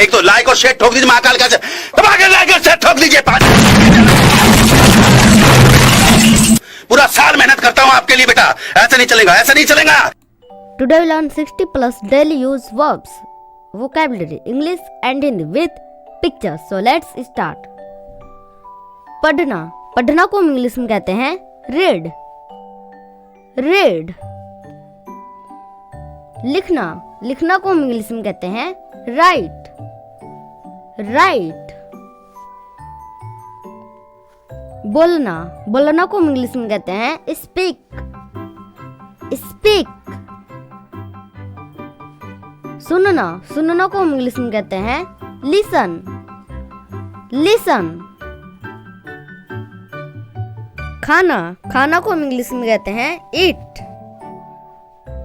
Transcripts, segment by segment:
एक तो लाइक और शेयर ठोक दीजिए महाकाल का दबा के लाइक और शेयर ठोक दीजिए। पूरा साल मेहनत करता हूँ आपके लिए बेटा, ऐसा नहीं चलेगा, ऐसा नहीं चलेगा। Today we learn 60 plus daily use verbs, vocabulary, English and Hindi with pictures. So let's start. पढ़ना, पढ़ना को हम इंग्लिश में कहते हैं read, read. लिखना, लिखना को हम इंग्लिश में कहते हैं write, write. बोलना, बोलना को हम इंग्लिश में कहते हैं speak, speak. सुनना, सुनना को हम इंग्लिश में कहते हैं listen, listen. खाना, खाना को हम इंग्लिश में कहते हैं eat,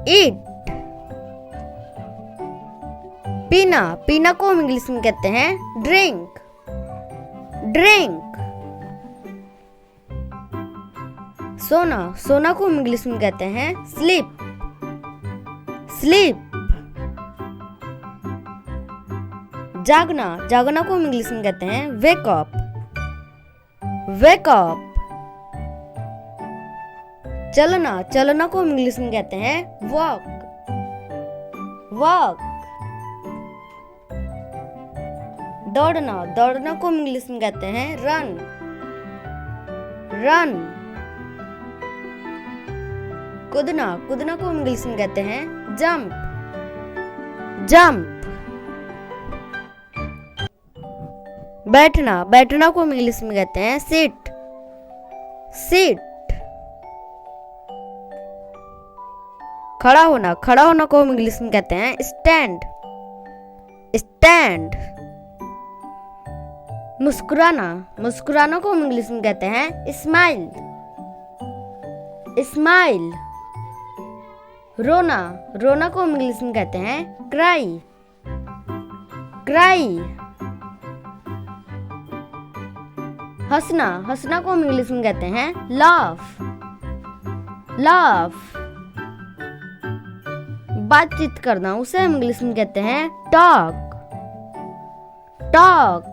eat. पीना, पीना को हम इंग्लिश में कहते हैं drink, drink. सोना, सोना को हम इंग्लिश में कहते हैं sleep, sleep. जागना, जागना को हम इंग्लिश में कहते हैं wake up, wake up. चलना, चलना को हम इंग्लिश में कहते हैं walk, walk. दौड़ना, दौड़ना को हम इंग्लिश में कहते हैं run, run. कूदना, कूदना को हम इंग्लिश में कहते हैं jump, jump. बैठना, बैठना को हम इंग्लिश में कहते हैं sit, sit. खड़ा होना, खड़ा होना को हम इंग्लिश में कहते हैं stand, stand. मुस्कुराना, मुस्कुराना को हम इंग्लिश में कहते हैं smile, smile. रोना, रोना को हम इंग्लिश में कहते हैं cry, cry. हंसना, हंसना को हम इंग्लिश में कहते हैं laugh, laugh. बातचीत करना, उसे हम इंग्लिश में कहते हैं talk, talk.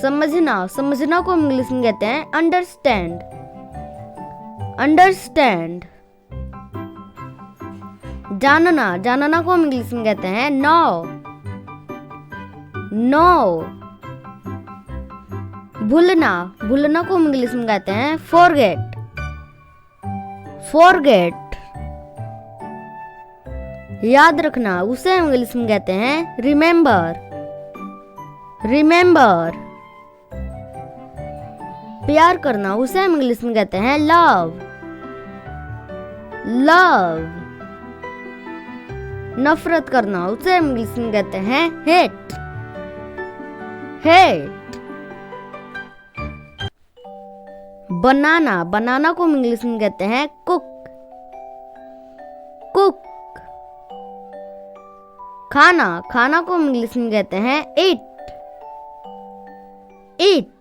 समझना, समझना को हम इंग्लिश में कहते हैं understand, understand. जानना, जानना को हम इंग्लिश में कहते हैं know, know. भूलना, भूलना को हम इंग्लिश में कहते हैं forget, forget. याद रखना, उसे हम इंग्लिश में कहते हैं remember, remember. प्यार करना, उसे हम इंग्लिश में कहते हैं love, love. नफरत करना, उसे हम इंग्लिश में कहते हैं hate, hate. बनाना, बनाना को हम इंग्लिश में कहते हैं cook, cook. खाना, खाना को हम इंग्लिश में कहते हैं eat, eat.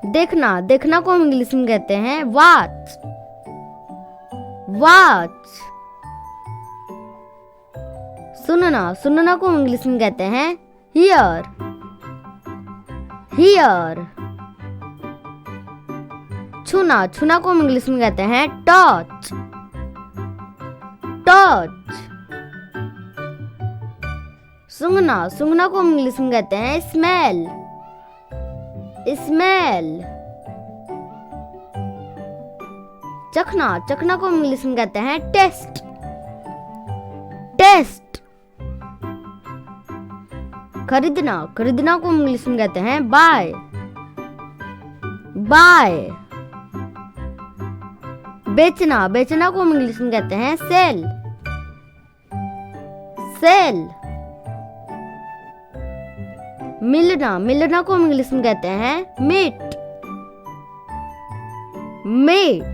देखना, देखना को हम इंग्लिश में कहते हैं watch, watch. सुनना, सुनना को हम इंग्लिश में कहते हैं hear, hear. छूना, छूना को हम इंग्लिश में कहते हैं touch, touch. सूंघना, सूंघना को हम इंग्लिश में कहते हैं smell, smell. चखना, चखना को हम इंग्लिश में कहते हैं taste, taste. खरीदना, खरीदना को हम इंग्लिश में कहते हैं buy, buy. बेचना, बेचना को हम इंग्लिश में कहते हैं sell, sell. मिलना, मिलना को हम इंग्लिश में कहते हैं meet, meet.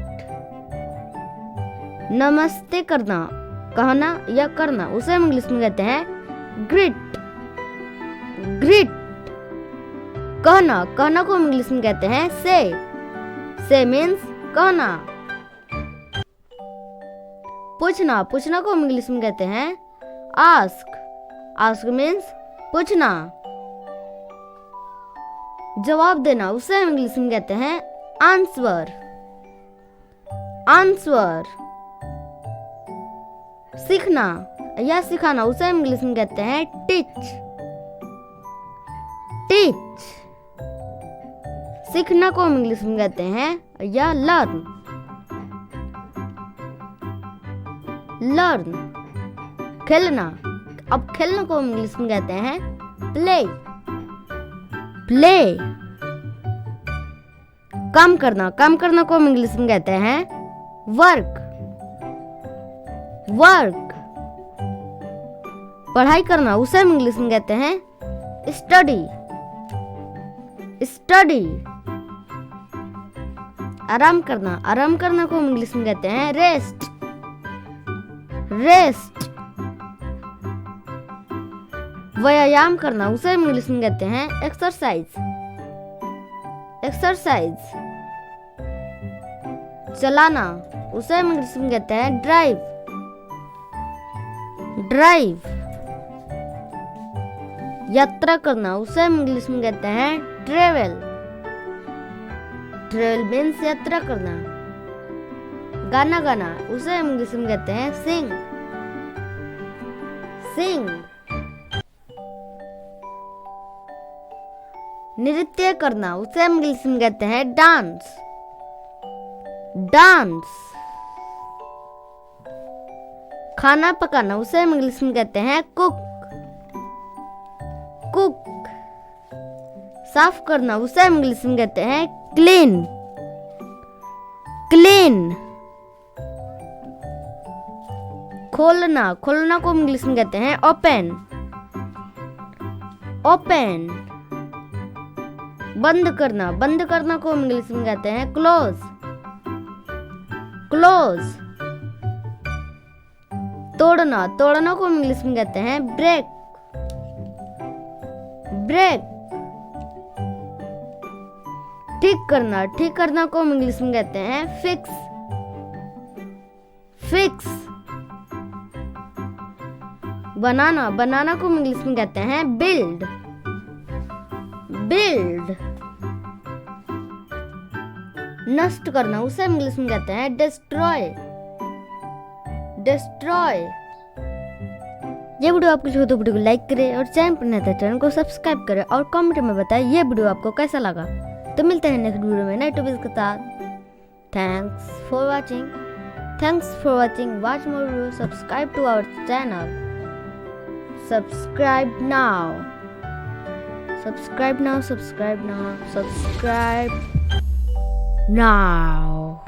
नमस्ते करना, कहना या करना, उसे हम इंग्लिश में कहते हैं greet, greet. कहना, कहना को हम इंग्लिश में कहते हैं say, say means कहना. पूछना, पूछना को हम इंग्लिश में कहते हैं आस्क। आस्क मीन्स पूछना। जवाब देना उसे हम इंग्लिश में कहते हैं आंसर। आंसर। सीखना या सिखाना उसे हम इंग्लिश में कहते हैं टीच। टीच। सीखना को हम इंग्लिश में कहते हैं या लर्न। लर्न। खेलना, अब खेलने को हम इंग्लिश में कहते हैं प्ले। प्ले। काम करना, काम करना को हम इंग्लिश में कहते हैं वर्क। वर्क। पढ़ाई करना उसे हम इंग्लिश में कहते हैं स्टडी। स्टडी। आराम करना, आराम करना को हम इंग्लिश में कहते हैं रेस्ट। रेस्ट। व्यायाम करना उसे हम इंग्लिश में कहते हैं एक्सरसाइज। एक्सरसाइज। चलाना उसे हम इंग्लिश में कहते हैं ड्राइव। ड्राइव। यात्रा करना उसे हम इंग्लिश में कहते हैं ट्रेवल। ट्रेवल मीन्स यात्रा करना। गाना गाना उसे हम इंग्लिश में कहते हैं सिंग। सिंग। नृत्य करना उसे हम इंग्लिश में कहते हैं डांस। डांस। खाना पकाना उसे हम इंग्लिश में कहते हैं कुक। कुक। साफ करना उसे हम इंग्लिश में कहते हैं क्लीन। क्लीन। खोलना, खोलना को हम इंग्लिश में कहते हैं ओपन। ओपन। बंद करना, बंद करना को हम इंग्लिश में कहते हैं क्लोज। क्लोज। तोड़ना, तोड़ना को हम इंग्लिश में कहते हैं ब्रेक। ब्रेक। ठीक करना, ठीक करना को हम इंग्लिश में कहते हैं फिक्स। फिक्स। बनाना, बनाना को हम इंग्लिश में कहते हैं बिल्ड। बिल्ड। नष्ट करना उसे हम इंग्लिश में कहते हैं डिस्ट्रॉय। डिस्ट्रॉय। ये वीडियो आपको जो तो वीडियो को लाइक करें और चैनल पर नए चैनल को सब्सक्राइब करें और कमेंट में बताएं ये वीडियो आपको कैसा लगा। तो मिलते हैं नेक्स्ट वीडियो में नए टॉपिक के साथ। Thanks for watching. Thanks for watching. Watch more video. Subscribe to our channel. Subscribe now. Subscribe now. Subscribe now. Subscribe now.